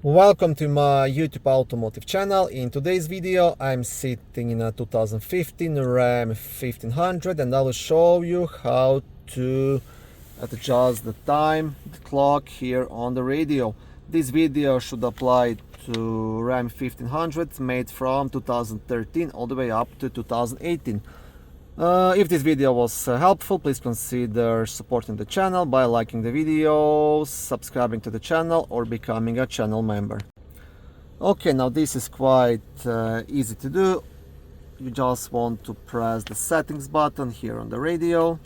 Welcome to my YouTube automotive channel. In today's video I'm sitting in a 2015 Ram 1500 and I will show you how to adjust the time, the clock here on the radio. This video should apply to Ram 1500 made from 2013 all the way up to 2018. If this video was helpful, please consider supporting the channel by liking the video, subscribing to the channel, or becoming a channel member. Okay, now this is quite easy to do. You just want to press the settings button here on the radio,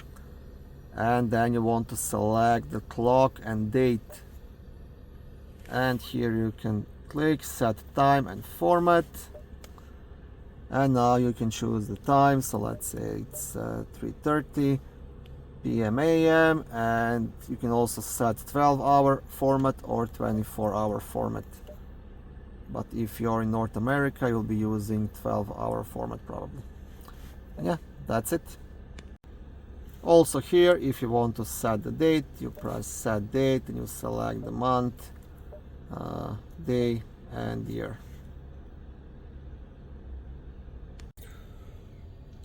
and then you want to select the clock and date. And here you can click set time and format. And now you can choose the time, so let's say it's 3:30 p.m. a.m. and you can also set 12-hour format or 24-hour format. But if you're in North America, you'll be using 12-hour format probably. And yeah, that's it. Also here, if you want to set the date, you press set date and you select the month, day and year.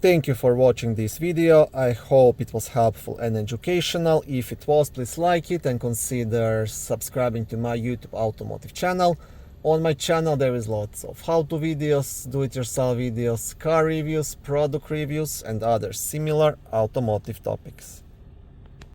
Thank you for watching this video. I hope it was helpful and educational. If it was, please like it and consider subscribing to my YouTube automotive channel. On my channel there is lots of how-to videos, do-it-yourself videos, car reviews, product reviews and other similar automotive topics.